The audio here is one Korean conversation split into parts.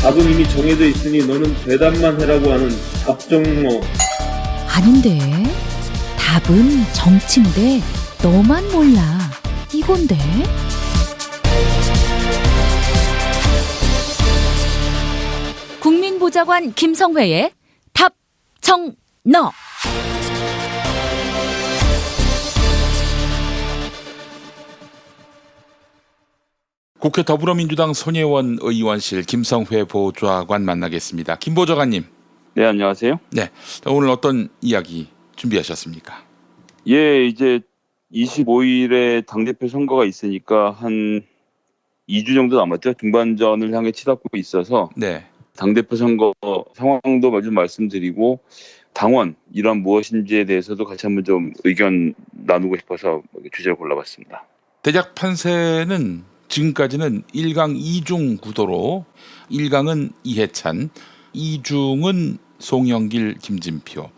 답은 이미 정해져 있으니 너는 대답만 해라고 하는 답정너. 아닌데. 답은 정치인데 너만 몰라. 이건데. 국민보좌관 김성회의 답정너. 국회 더불어민주당 손혜원 의원실 김성회 보좌관 만나겠습니다. 김 보좌관님. 네, 안녕하세요. 네, 오늘 어떤 이야기 준비하셨습니까? 예, 이제 25일에 당대표 선거가 있으니까 한 2주 정도 남았죠. 중반전을 향해 치닫고 있어서 네. 당대표 선거 상황도 좀 말씀드리고 당원 이런 무엇인지에 대해서도 같이 한번 좀 의견 나누고 싶어서 주제를 골라봤습니다. 대작 판세는 지금까지는 1강 2중 구도로 1강은 이해찬, 2중은 송영길, 김진표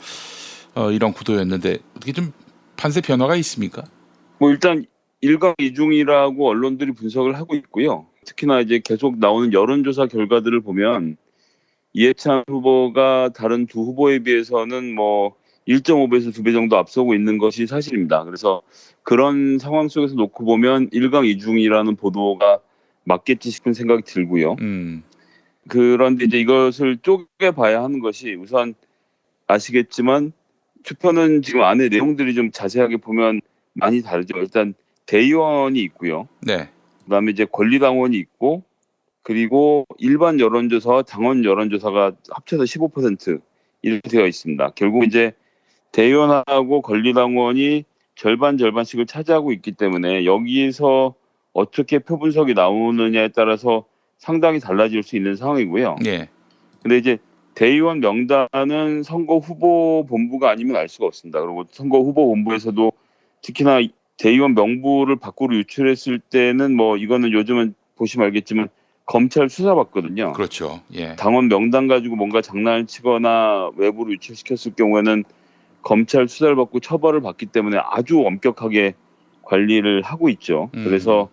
이런 구도였는데 어떻게 좀 판세 변화가 있습니까? 일단 1강 2중이라고 언론들이 분석을 하고 있고요. 특히나 이제 계속 나오는 여론조사 결과들을 보면 이해찬 후보가 다른 두 후보에 비해서는 1.5배에서 2배 정도 앞서고 있는 것이 사실입니다. 그래서 그런 상황 속에서 놓고 보면 1강 2중이라는 보도가 맞겠지 싶은 생각이 들고요. 그런데 이제 이것을 쪼개봐야 하는 것이 우선 아시겠지만 투표는 지금 안에 내용들이 좀 자세하게 보면 많이 다르죠. 일단 대의원이 있고요. 네. 그다음에 이제 권리당원이 있고 그리고 일반 여론조사와 당원 여론조사가 합쳐서 15% 이렇게 되어 있습니다. 결국 이제 대의원하고 권리당원이 절반씩을 차지하고 있기 때문에 여기에서 어떻게 표 분석이 나오느냐에 따라서 상당히 달라질 수 있는 상황이고요. 네. 근데 이제 대의원 명단은 선거 후보 본부가 아니면 알 수가 없습니다. 그리고 선거 후보 본부에서도 특히나 대의원 명부를 밖으로 유출했을 때는 이거는 요즘은 보시면 알겠지만 검찰 수사받거든요. 그렇죠. 예. 당원 명단 가지고 뭔가 장난을 치거나 외부로 유출시켰을 경우에는 검찰 수사를 받고 처벌을 받기 때문에 아주 엄격하게 관리를 하고 있죠. 그래서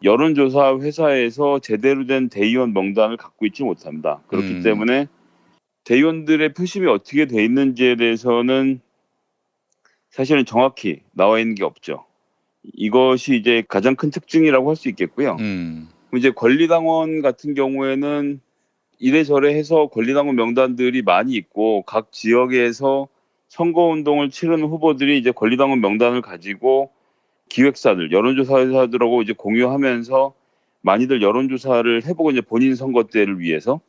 여론조사 회사에서 제대로 된 대의원 명단을 갖고 있지 못합니다. 그렇기 때문에 대의원들의 표심이 어떻게 돼 있는지에 대해서는 사실은 정확히 나와 있는 게 없죠. 이것이 이제 가장 큰 특징이라고 할 수 있겠고요. 이제 권리당원 같은 경우에는 이래저래 해서 권리당원 명단들이 많이 있고 각 지역에서 선거운동을 치르는 후보들이 이제 권리당원 명단을 가지고 기획사들, 여론조사 회사들하고 이제 공유하면서 많이들 여론조사를 해보고 이제 본인 선거 때를 위해서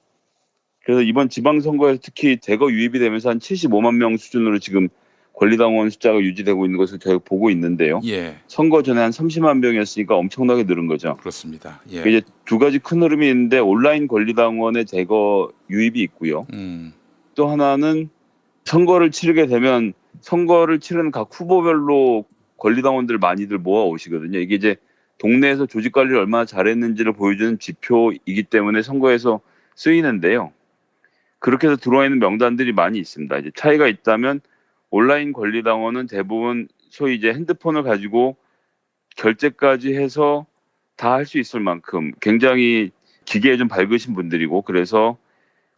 그래서 이번 지방선거에서 특히 대거 유입이 되면서 한 75만 명 수준으로 지금 권리당원 숫자가 유지되고 있는 것을 저희가 보고 있는데요. 예. 선거 전에 한 30만 명이었으니까 엄청나게 늘은 거죠. 그렇습니다. 예. 이제 두 가지 큰 흐름이 있는데 온라인 권리당원의 대거 유입이 있고요. 또 하나는 선거를 치르게 되면 선거를 치르는 각 후보별로 권리당원들 많이들 모아 오시거든요. 이게 이제 동네에서 조직 관리를 얼마나 잘했는지를 보여주는 지표이기 때문에 선거에서 쓰이는데요. 그렇게 해서 들어와 있는 명단들이 많이 있습니다. 이제 차이가 있다면 온라인 권리당원은 대부분 소위 이제 핸드폰을 가지고 결제까지 해서 다 할 수 있을 만큼 굉장히 기계에 좀 밝으신 분들이고 그래서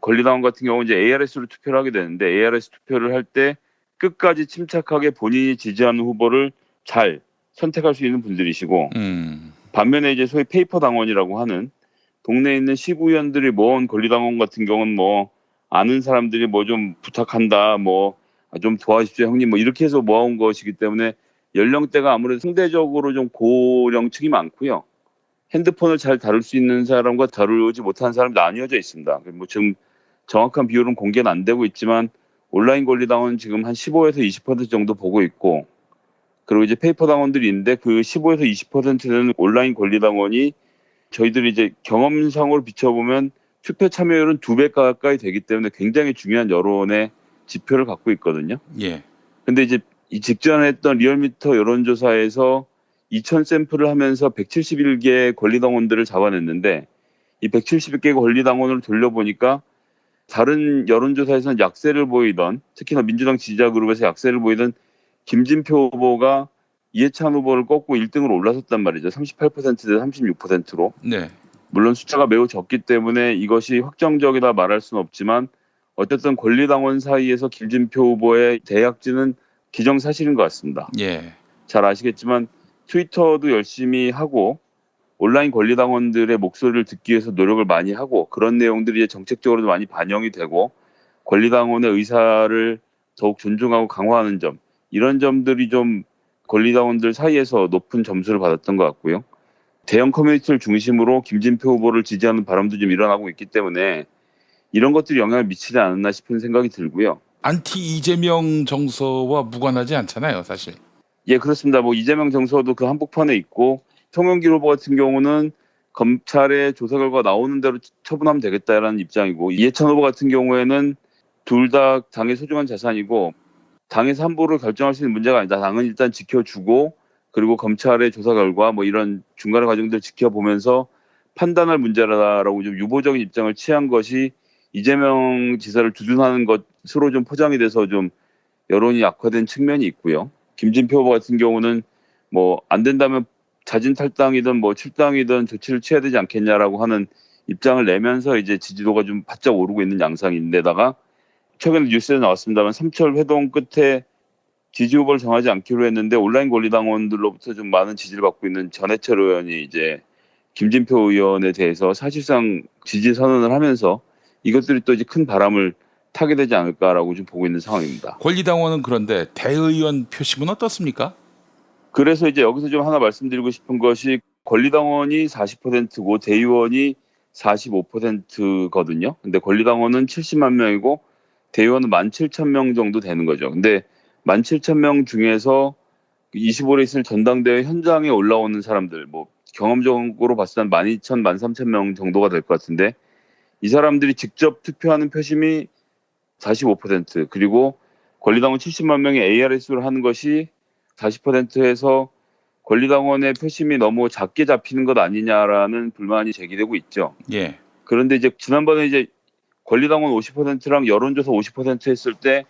권리당원 같은 경우는 이제 ARS로 투표를 하게 되는데 ARS 투표를 할 때 끝까지 침착하게 본인이 지지하는 후보를 잘 선택할 수 있는 분들이시고 반면에 이제 소위 페이퍼 당원이라고 하는 동네에 있는 시구위원들이 모은 권리당원 같은 경우는 아는 사람들이 좀 부탁한다 좀 도와주십시오 형님 이렇게 해서 모아온 것이기 때문에 연령대가 아무래도 상대적으로 좀 고령층이 많고요. 핸드폰을 잘 다룰 수 있는 사람과 다루지 못하는 사람이 나뉘어져 있습니다. 지금 정확한 비율은 공개는 안 되고 있지만 온라인 권리당원은 지금 한 15에서 20% 정도 보고 있고 그리고 이제 페이퍼 당원들이 있는데 그 15에서 20%는 온라인 권리당원이 저희들이 이제 경험상으로 비춰보면 투표 참여율은 2배 가까이 되기 때문에 굉장히 중요한 여론의 지표를 갖고 있거든요. 예. 근데 이제 이 직전에 했던 리얼미터 여론조사에서 2,000 샘플을 하면서 171개의 권리당원들을 잡아냈는데 이 171개의 권리당원을 돌려보니까 다른 여론조사에서는 약세를 보이던 특히나 민주당 지지자 그룹에서 약세를 보이던 김진표 후보가 이해찬 후보를 꺾고 1등으로 올라섰단 말이죠. 38%대 36%로. 네. 물론 숫자가 매우 적기 때문에 이것이 확정적이다 말할 수는 없지만 어쨌든 권리당원 사이에서 김진표 후보의 대약진은 기정사실인 것 같습니다. 예. 잘 아시겠지만 트위터도 열심히 하고 온라인 권리당원들의 목소리를 듣기 위해서 노력을 많이 하고 그런 내용들이 이제 정책적으로도 많이 반영이 되고 권리당원의 의사를 더욱 존중하고 강화하는 점 이런 점들이 좀 권리당원들 사이에서 높은 점수를 받았던 것 같고요. 대형 커뮤니티를 중심으로 김진표 후보를 지지하는 바람도 좀 일어나고 있기 때문에 이런 것들이 영향을 미치지 않았나 싶은 생각이 들고요. 안티 이재명 정서와 무관하지 않잖아요, 사실. 예, 그렇습니다. 뭐 이재명 정서도 그 한복판에 있고 송영길 후보 같은 경우는 검찰의 조사 결과 나오는 대로 처분하면 되겠다라는 입장이고 이해찬 후보 같은 경우에는 둘 다 당의 소중한 자산이고 당에서 함부로 결정할 수 있는 문제가 아니다. 당은 일단 지켜주고 그리고 검찰의 조사 결과 뭐 이런 중간의 과정들 지켜보면서 판단할 문제라고 좀 유보적인 입장을 취한 것이 이재명 지사를 두둔하는 것으로 좀 포장이 돼서 좀 여론이 악화된 측면이 있고요. 김진표 후보 같은 경우는 뭐 안 된다면 자진 탈당이든 뭐 출당이든 조치를 취해야 되지 않겠냐라고 하는 입장을 내면서 이제 지지도가 좀 바짝 오르고 있는 양상인데다가 최근에 뉴스에 나왔습니다만 삼철 회동 끝에 지지 후보를 정하지 않기로 했는데 온라인 권리당원들로부터 좀 많은 지지를 받고 있는 전해철 의원이 이제 김진표 의원에 대해서 사실상 지지 선언을 하면서 이것들이 또 이제 큰 바람을 타게 되지 않을까라고 좀 보고 있는 상황입니다. 권리당원은 그런데 대의원 표심은 어떻습니까? 그래서 이제 여기서 좀 하나 말씀드리고 싶은 것이 권리당원이 40%고 대의원이 45%거든요. 근데 권리당원은 70만 명이고 대의원은 17,000명 정도 되는 거죠. 근데 17,000명 중에서 25일에 있을 전당대회 현장에 올라오는 사람들, 뭐 경험적으로 봤을 때 12,000, 13,000명 정도가 될 것 같은데 이 사람들이 직접 투표하는 표심이 45% 그리고 권리당원 70만 명이 ARS를 하는 것이 40%에서 권리당원의 표심이 너무 작게 잡히는 것 아니냐라는 불만이 제기되고 있죠. 예. 그런데 이제 지난번에 이제 권리당원 50%랑 여론조사 50% 했을 때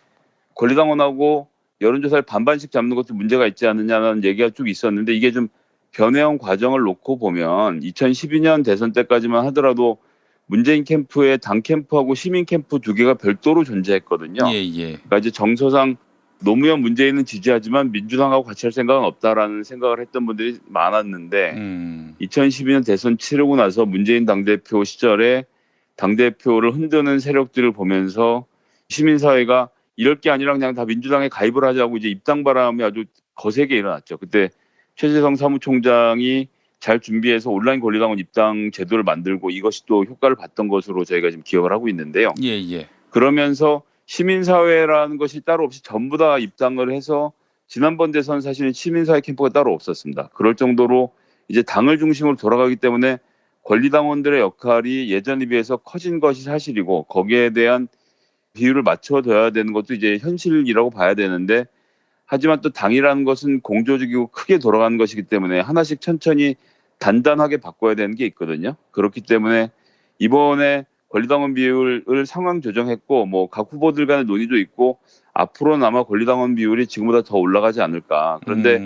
권리당원하고 여론조사를 반반씩 잡는 것도 문제가 있지 않느냐는 얘기가 쭉 있었는데 이게 좀 변해온 과정을 놓고 보면 2012년 대선 때까지만 하더라도 문재인 캠프에 당 캠프하고 시민 캠프 두 개가 별도로 존재했거든요. 예, 예. 그러니까 이제 정서상 노무현 문재인은 지지하지만 민주당하고 같이 할 생각은 없다라는 생각을 했던 분들이 많았는데 2012년 대선 치르고 나서 문재인 당대표 시절에 당대표를 흔드는 세력들을 보면서 시민사회가 이럴 게 아니라 그냥 다 민주당에 가입을 하자고 이제 입당 바람이 아주 거세게 일어났죠. 그때 최재성 사무총장이 잘 준비해서 온라인 권리당원 입당 제도를 만들고 이것이 또 효과를 봤던 것으로 저희가 지금 기억을 하고 있는데요. 예, 예. 그러면서 시민사회라는 것이 따로 없이 전부 다 입당을 해서 지난번 대선 사실은 시민사회 캠프가 따로 없었습니다. 그럴 정도로 이제 당을 중심으로 돌아가기 때문에 권리당원들의 역할이 예전에 비해서 커진 것이 사실이고 거기에 대한 비율을 맞춰둬야 되는 것도 이제 현실이라고 봐야 되는데 하지만 또 당이라는 것은 공조적이고 크게 돌아가는 것이기 때문에 하나씩 천천히 단단하게 바꿔야 되는 게 있거든요. 그렇기 때문에 이번에 권리당원 비율을 상황 조정했고 뭐 각 후보들 간의 논의도 있고 앞으로는 아마 권리당원 비율이 지금보다 더 올라가지 않을까. 그런데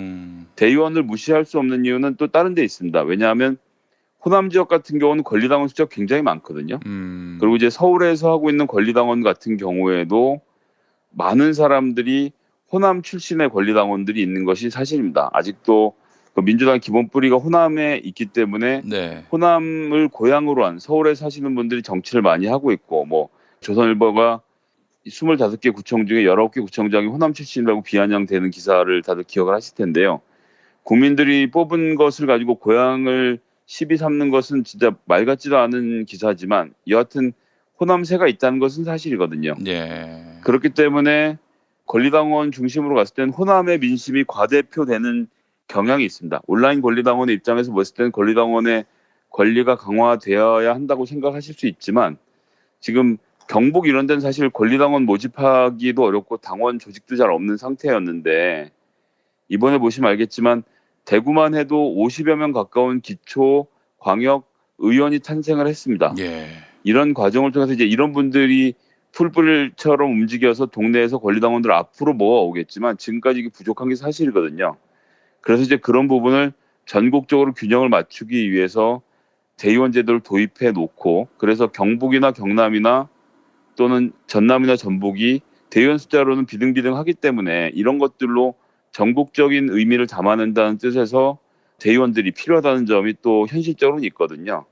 대의원을 무시할 수 없는 이유는 또 다른 데 있습니다. 왜냐하면 호남 지역 같은 경우는 권리당원 숫자가 굉장히 많거든요. 그리고 이제 서울에서 하고 있는 권리당원 같은 경우에도 많은 사람들이 호남 출신의 권리당원들이 있는 것이 사실입니다. 아직도 민주당 기본 뿌리가 호남에 있기 때문에 네. 호남을 고향으로 한 서울에 사시는 분들이 정치를 많이 하고 있고 뭐 조선일보가 25개 구청 중에 19개 구청장이 호남 출신이라고 비아냥되는 기사를 다들 기억을 하실 텐데요. 국민들이 뽑은 것을 가지고 고향을 시비 삼는 것은 진짜 말 같지도 않은 기사지만 여하튼 호남세가 있다는 것은 사실이거든요. 예. 그렇기 때문에 권리당원 중심으로 갔을 때는 호남의 민심이 과대표되는 경향이 있습니다. 온라인 권리당원의 입장에서 봤을 때는 권리당원의 권리가 강화되어야 한다고 생각하실 수 있지만 지금 경북 이런 데는 사실 권리당원 모집하기도 어렵고 당원 조직도 잘 없는 상태였는데 이번에 보시면 알겠지만 대구만 해도 50여 명 가까운 기초 광역 의원이 탄생을 했습니다. 예. 이런 과정을 통해서 이제 이런 분들이 풀불처럼 움직여서 동네에서 권리당원들 앞으로 모아오겠지만 지금까지 이게 부족한 게 사실이거든요. 그래서 이제 그런 부분을 전국적으로 균형을 맞추기 위해서 대의원 제도를 도입해 놓고 그래서 경북이나 경남이나 또는 전남이나 전북이 대의원 숫자로는 비등비등하기 때문에 이런 것들로 전국적인 의미를 담아낸다는 뜻에서 대의원들이 필요하다는 점이 또 현실적으로는 있거든요.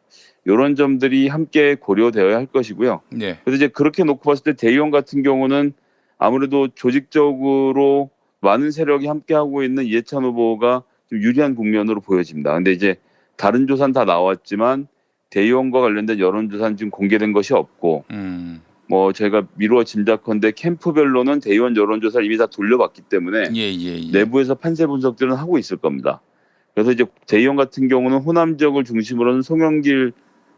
이런 점들이 함께 고려되어야 할 것이고요. 네. 그래서 이제 그렇게 놓고 봤을 때 대의원 같은 경우는 아무래도 조직적으로 많은 세력이 함께하고 있는 이해찬 후보가 좀 유리한 국면으로 보여집니다. 근데 이제 다른 조사는 다 나왔지만 대의원과 관련된 여론조사는 지금 공개된 것이 없고 뭐 저희가 미루어 짐작컨대 캠프별로는 대의원 여론조사를 이미 다 돌려봤기 때문에 예. 내부에서 판세 분석들은 하고 있을 겁니다. 그래서 이제 대의원 같은 경우는 호남 지역을 중심으로는 송영길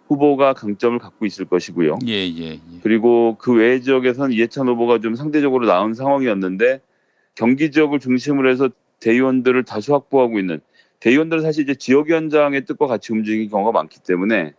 후보가 강점을 갖고 있을 것이고요. 예. 그리고 그 외 지역에서는 이해찬 후보가 좀 상대적으로 나은 상황이었는데 경기 지역을 중심으로 해서 대의원들을 다수 확보하고 있는 대의원들은 사실 이제 지역위원장의 뜻과 같이 움직이는 경우가 많기 때문에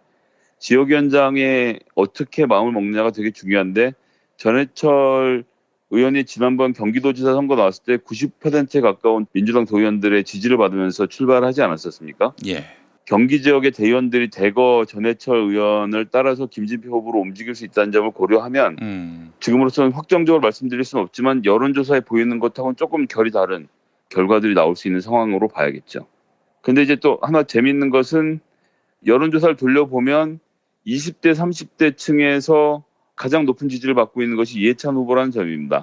지역위원장에 어떻게 마음을 먹느냐가 되게 중요한데 전해철 의원이 지난번 경기도지사 선거 나왔을 때 90%에 가까운 민주당 도의원들의 지지를 받으면서 출발하지 않았었습니까? 예. 경기 지역의 대의원들이 대거 전해철 의원을 따라서 김진표 후보로 움직일 수 있다는 점을 고려하면 지금으로서는 확정적으로 말씀드릴 수는 없지만 여론조사에 보이는 것하고는 조금 결이 다른 결과들이 나올 수 있는 상황으로 봐야겠죠. 근데 이제 또 하나 재미있는 것은 여론조사를 돌려보면 20대, 30대 층에서 가장 높은 지지를 받고 있는 것이 이해찬 후보라는 점입니다.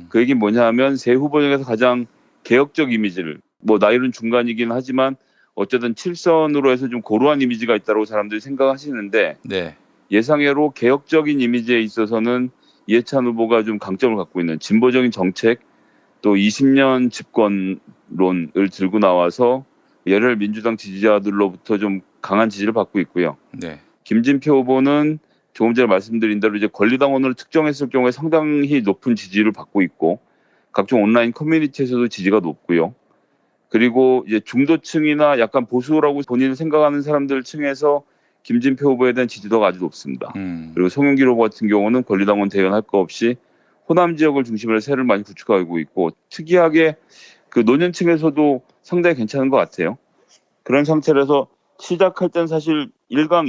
그 얘기는 뭐냐 하면 세 후보 중에서 가장 개혁적 이미지를 뭐 나이는 중간이긴 하지만 어쨌든 7선으로 해서 좀 고루한 이미지가 있다고 사람들이 생각하시는데 네. 예상외로 개혁적인 이미지에 있어서는 이해찬 후보가 좀 강점을 갖고 있는 진보적인 정책 또 20년 집권론을 들고 나와서 열혈 민주당 지지자들로부터 좀 강한 지지를 받고 있고요. 네. 김진표 후보는 조금 전에 말씀드린 대로 이제 권리당원으로 특정했을 경우에 상당히 높은 지지를 받고 있고 각종 온라인 커뮤니티에서도 지지가 높고요. 그리고 이제 중도층이나 약간 보수라고 본인을 생각하는 사람들 층에서 김진표 후보에 대한 지지도가 아주 높습니다. 그리고 송영길 후보 같은 경우는 권리당원 대의원 할 거 없이 호남 지역을 중심으로 세를 많이 구축하고 있고 특이하게 그 노년층에서도 상당히 괜찮은 것 같아요. 그런 상태라서 시작할 땐 사실 1강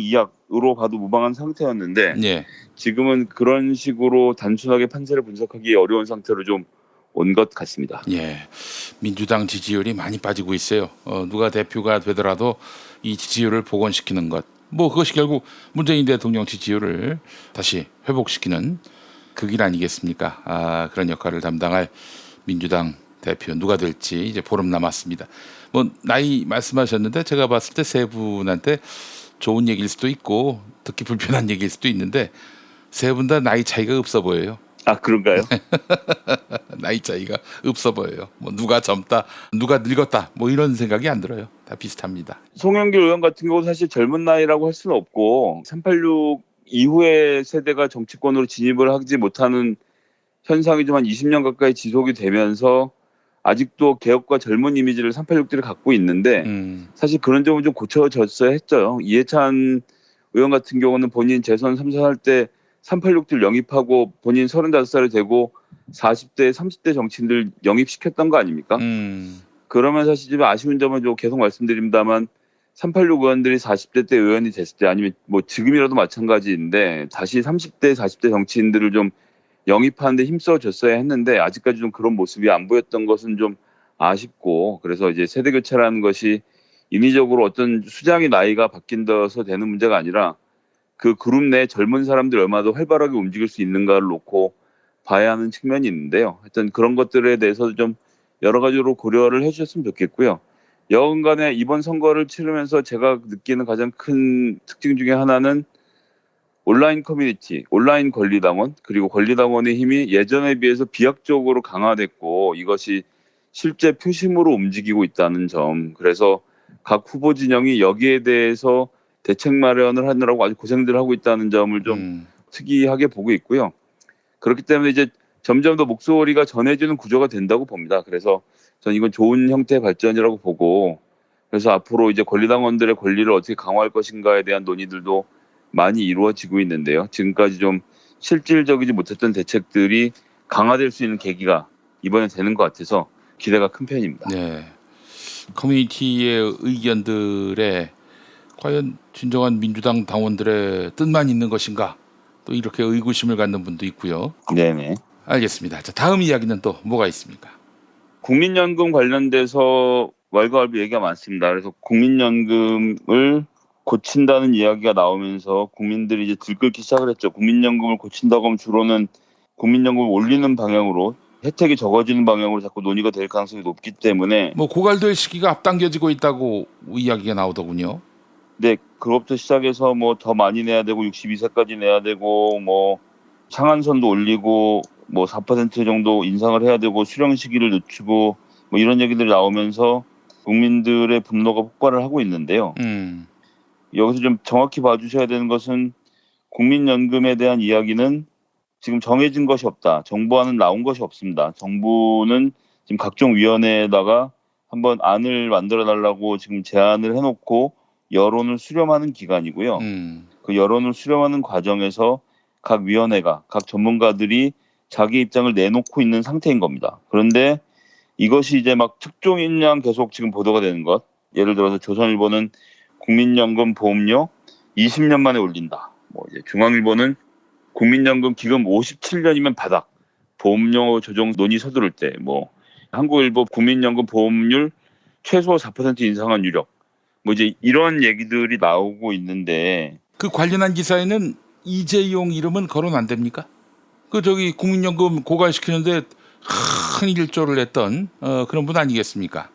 2약으로 봐도 무방한 상태였는데 예. 지금은 그런 식으로 단순하게 판세를 분석하기 어려운 상태로 좀 온 것 같습니다. 예. 민주당 지지율이 많이 빠지고 있어요. 누가 대표가 되더라도 이 지지율을 복원시키는 것. 뭐 그것이 결국 문재인 대통령 지지율을 다시 회복시키는 그 길 아니겠습니까? 그런 역할을 담당할 민주당 대표 누가 될지 이제 보름 남았습니다. 뭐 나이 말씀하셨는데 제가 봤을 때 세 분한테 좋은 얘기일 수도 있고 듣기 불편한 얘기일 수도 있는데 세 분 다 나이 차이가 없어 보여요. 아 그런가요? 나이 차이가 없어 보여요. 뭐 누가 젊다, 누가 늙었다, 뭐 이런 생각이 안 들어요. 다 비슷합니다. 송영길 의원 같은 경우 사실 젊은 나이라고 할 수는 없고 386 이후의 세대가 정치권으로 진입을 하지 못하는 현상이 좀 한 20년 가까이 지속이 되면서 아직도 개혁과 젊은 이미지를 386들이 갖고 있는데 사실 그런 점은 좀 고쳐졌어야 했죠. 이해찬 의원 같은 경우는 본인 재선 3선 할 때 386들 영입하고 본인 35살이 되고 40대, 30대 정치인들 영입시켰던 거 아닙니까? 그러면 사실 좀 아쉬운 점은 좀 계속 말씀드립니다만 386 의원들이 40대 때 의원이 됐을 때 아니면 뭐 지금이라도 마찬가지인데 다시 30대, 40대 정치인들을 좀 영입하는 데 힘써줬어야 했는데 아직까지 좀 그런 모습이 안 보였던 것은 좀 아쉽고 그래서 이제 세대 교체라는 것이 인위적으로 어떤 수장의 나이가 바뀐다서 되는 문제가 아니라 그 그룹 내 젊은 사람들이 얼마나 더 활발하게 움직일 수 있는가를 놓고 봐야 하는 측면이 있는데요. 하여튼 그런 것들에 대해서 좀 여러 가지로 고려를 해주셨으면 좋겠고요. 여간에 이번 선거를 치르면서 제가 느끼는 가장 큰 특징 중에 하나는 온라인 커뮤니티, 온라인 권리당원, 그리고 권리당원의 힘이 예전에 비해서 비약적으로 강화됐고 이것이 실제 표심으로 움직이고 있다는 점. 그래서 각 후보 진영이 여기에 대해서 대책 마련을 하느라고 아주 고생들을 하고 있다는 점을 좀 특이하게 보고 있고요. 그렇기 때문에 이제 점점 더 목소리가 전해지는 구조가 된다고 봅니다. 그래서 저는 이건 좋은 형태의 발전이라고 보고 그래서 앞으로 이제 권리당원들의 권리를 어떻게 강화할 것인가에 대한 논의들도 많이 이루어지고 있는데요. 지금까지 좀 실질적이지 못했던 대책들이 강화될 수 있는 계기가 이번에 되는 것 같아서 기대가 큰 편입니다. 네. 커뮤니티의 의견들에 과연 진정한 민주당 당원들의 뜻만 있는 것인가? 또 이렇게 의구심을 갖는 분도 있고요. 네네. 알겠습니다. 자, 다음 이야기는 또 뭐가 있습니까? 국민연금 관련돼서 왈가왈부 얘기가 많습니다. 그래서 국민연금을 고친다는 이야기가 나오면서 국민들이 이제 들끓기 시작을 했죠. 국민연금을 고친다고 하면 주로는 국민연금을 올리는 방향으로 혜택이 적어지는 방향으로 자꾸 논의가 될 가능성이 높기 때문에 뭐 고갈될 시기가 앞당겨지고 있다고 이야기가 나오더군요. 네, 그것부터 시작해서 뭐 더 많이 내야 되고 62세까지 내야 되고 뭐 상한선도 올리고 뭐 4% 정도 인상을 해야 되고 수령 시기를 늦추고 뭐 이런 얘기들이 나오면서 국민들의 분노가 폭발을 하고 있는데요. 여기서 좀 정확히 봐주셔야 되는 것은 국민연금에 대한 이야기는 지금 정해진 것이 없다. 정부안은 나온 것이 없습니다. 정부는 지금 각종 위원회에다가 한번 안을 만들어 달라고 지금 제안을 해놓고 여론을 수렴하는 기간이고요. 그 여론을 수렴하는 과정에서 각 위원회가, 각 전문가들이 자기 입장을 내놓고 있는 상태인 겁니다. 그런데 이것이 이제 막 특종인 양 계속 지금 보도가 되는 것. 예를 들어서 조선일보는 국민연금 보험료 20년 만에 올린다. 뭐 이제 중앙일보는 국민연금 기금 57년이면 바닥. 보험료 조정 논의 서두를 때, 뭐 한국일보 국민연금 보험률 최소 4% 인상한 유력. 뭐 이제 이런 얘기들이 나오고 있는데 그 관련한 기사에는 이재용 이름은 거론 안 됩니까? 그 저기 국민연금 고갈시키는데 큰 일조를 했던 그런 분 아니겠습니까?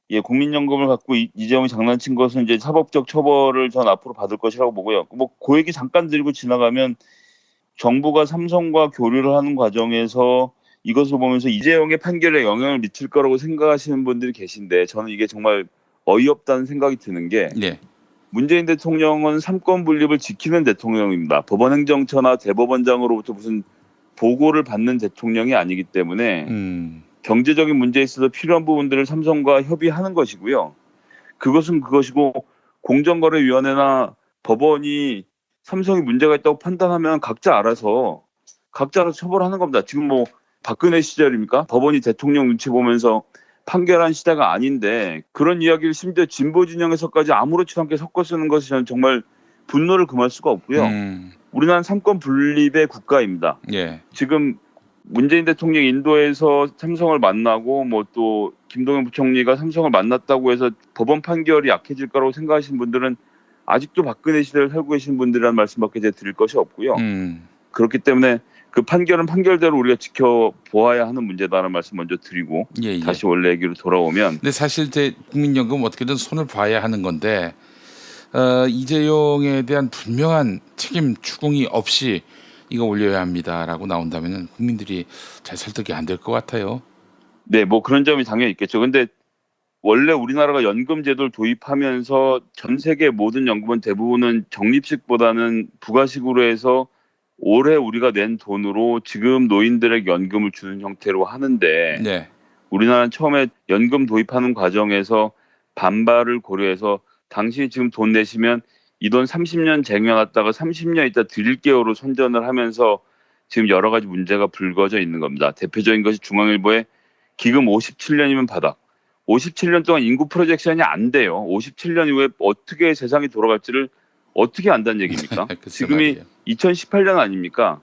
예, 국민연금을 갖고 이재용이 장난친 것은 이제 사법적 처벌을 전 앞으로 받을 것이라고 보고요. 뭐 그 얘기 잠깐 드리고 지나가면 정부가 삼성과 교류를 하는 과정에서 이것을 보면서 이재용의 판결에 영향을 미칠 거라고 생각하시는 분들이 계신데 저는 이게 정말 어이없다는 생각이 드는 게 네. 문재인 대통령은 삼권 분립을 지키는 대통령입니다. 법원행정처나 대법원장으로부터 무슨 보고를 받는 대통령이 아니기 때문에 경제적인 문제에 있어서 필요한 부분들을 삼성과 협의하는 것이고요. 그것은 그것이고 공정거래위원회나 법원이 삼성이 문제가 있다고 판단하면 각자 알아서 처벌하는 겁니다. 지금 뭐 박근혜 시절입니까? 법원이 대통령 눈치 보면서 판결한 시대가 아닌데 그런 이야기를 심지어 진보 진영에서까지 아무렇지도 않게 섞어 쓰는 것이 저는 정말 분노를 금할 수가 없고요. 우리나라는 삼권 분립의 국가입니다. 예. 지금 문재인 대통령이 인도에서 삼성을 만나고 뭐 또 김동연 부총리가 삼성을 만났다고 해서 법원 판결이 약해질 거라고 생각하시는 분들은 아직도 박근혜 시대를 살고 계신 분들이라는 말씀밖에 제가 드릴 것이 없고요. 그렇기 때문에 그 판결은 판결대로 우리가 지켜보아야 하는 문제다라는 말씀 먼저 드리고 예. 다시 원래 얘기로 돌아오면 근데 사실 이제 국민연금 어떻게든 손을 봐야 하는 건데 이재용에 대한 분명한 책임 추궁이 없이 이거 올려야 합니다라고 나온다면은 국민들이 잘 설득이 안 될 것 같아요. 네, 뭐 그런 점이 당연히 있겠죠. 근데 원래 우리나라가 연금 제도를 도입하면서 전 세계 모든 연금은 대부분은 적립식보다는 부가식으로 해서 올해 우리가 낸 돈으로 지금 노인들에게 연금을 주는 형태로 하는데 네. 우리나라는 처음에 연금 도입하는 과정에서 반발을 고려해서 당신이 지금 돈 내시면 이 돈 30년 쟁여놨다가 30년 있다 드릴게요로 선전을 하면서 지금 여러 가지 문제가 불거져 있는 겁니다. 대표적인 것이 중앙일보의 기금 57년이면 바닥. 57년 동안 인구 프로젝션이 안 돼요. 57년 이후에 어떻게 세상이 돌아갈지를 어떻게 안다는 얘기입니까? 지금이 2018년 아닙니까?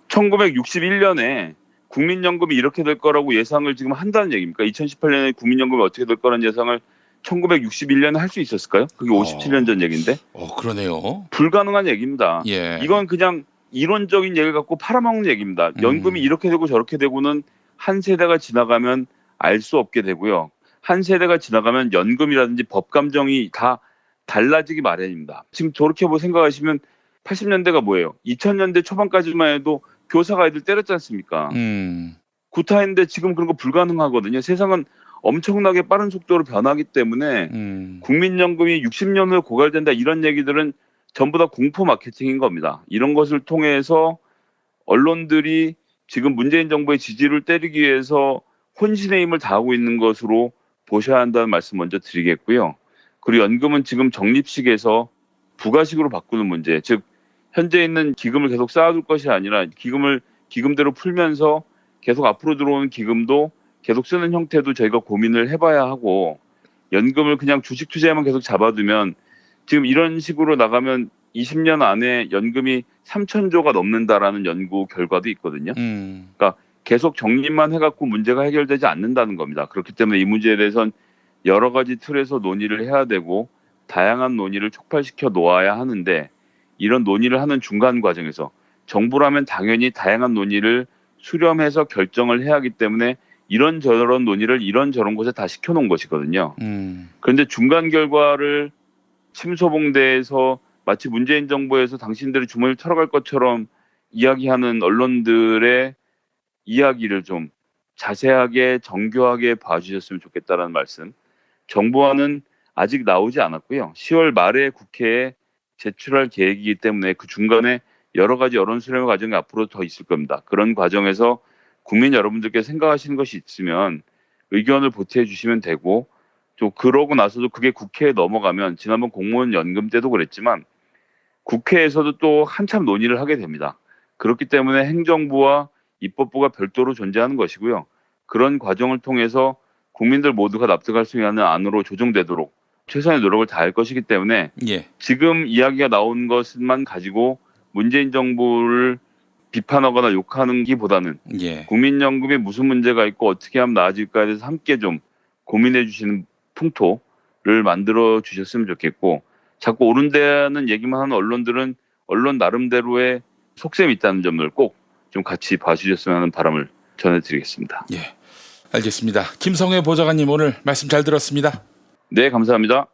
1961년에 국민연금이 이렇게 될 거라고 예상을 지금 한다는 얘기입니까? 2018년에 국민연금이 어떻게 될 거라는 예상을 1961년에 할 수 있었을까요? 그게 57년 전 얘기인데. 그러네요. 불가능한 얘기입니다. 예. 이건 그냥 이론적인 얘기를 갖고 팔아먹는 얘기입니다. 연금이 이렇게 되고 저렇게 되고는 한 세대가 지나가면 알 수 없게 되고요. 한 세대가 지나가면 연금이라든지 법 감정이 다 달라지기 마련입니다. 지금 저렇게 생각하시면 80년대가 뭐예요? 2000년대 초반까지만 해도 교사가 애들 때렸지 않습니까? 구타했는데 지금 그런 거 불가능하거든요. 세상은 엄청나게 빠른 속도로 변하기 때문에 국민연금이 60년 후에 고갈된다 이런 얘기들은 전부 다 공포 마케팅인 겁니다. 이런 것을 통해서 언론들이 지금 문재인 정부의 지지를 때리기 위해서 혼신의 힘을 다하고 있는 것으로 보셔야 한다는 말씀 먼저 드리겠고요. 그리고 연금은 지금 적립식에서 부가식으로 바꾸는 문제, 즉 현재 있는 기금을 계속 쌓아둘 것이 아니라 기금대로 풀면서 계속 앞으로 들어오는 기금도 계속 쓰는 형태도 저희가 고민을 해봐야 하고 연금을 그냥 주식 투자에만 계속 잡아두면 지금 이런 식으로 나가면 20년 안에 연금이 3,000조가 넘는다라는 연구 결과도 있거든요. 그러니까 계속 적립만 해갖고 문제가 해결되지 않는다는 겁니다. 그렇기 때문에 이 문제에 대해서는 여러 가지 틀에서 논의를 해야 되고 다양한 논의를 촉발시켜 놓아야 하는데 이런 논의를 하는 중간 과정에서 정부라면 당연히 다양한 논의를 수렴해서 결정을 해야 하기 때문에 이런저런 논의를 이런저런 곳에 다 시켜놓은 것이거든요. 그런데 중간 결과를 침소봉대에서 마치 문재인 정부에서 당신들이 주머니를 털어갈 것처럼 이야기하는 언론들의 이야기를 좀 자세하게 정교하게 봐주셨으면 좋겠다는 말씀. 정부안은 아직 나오지 않았고요. 10월 말에 국회에 제출할 계획이기 때문에 그 중간에 여러 가지 여론 수렴 과정이 앞으로 더 있을 겁니다. 그런 과정에서 국민 여러분들께 생각하시는 것이 있으면 의견을 보태해 주시면 되고 또 그러고 나서도 그게 국회에 넘어가면 지난번 공무원 연금 때도 그랬지만 국회에서도 또 한참 논의를 하게 됩니다. 그렇기 때문에 행정부와 입법부가 별도로 존재하는 것이고요. 그런 과정을 통해서 국민들 모두가 납득할 수 있는 안으로 조정되도록 최선의 노력을 다할 것이기 때문에 지금 이야기가 나온 것만 가지고 문재인 정부를 비판하거나 욕하는 기보다는 국민연금에 무슨 문제가 있고 어떻게 하면 나아질까에 대해서 함께 좀 고민해 주시는 풍토를 만들어 주셨으면 좋겠고 자꾸 옳은다는 얘기만 하는 언론들은 언론 나름대로의 속셈이 있다는 점을 꼭 좀 같이 봐주셨으면 하는 바람을 전해드리겠습니다. 알겠습니다. 김성회 보좌관님 오늘 말씀 잘 들었습니다. 네, 감사합니다.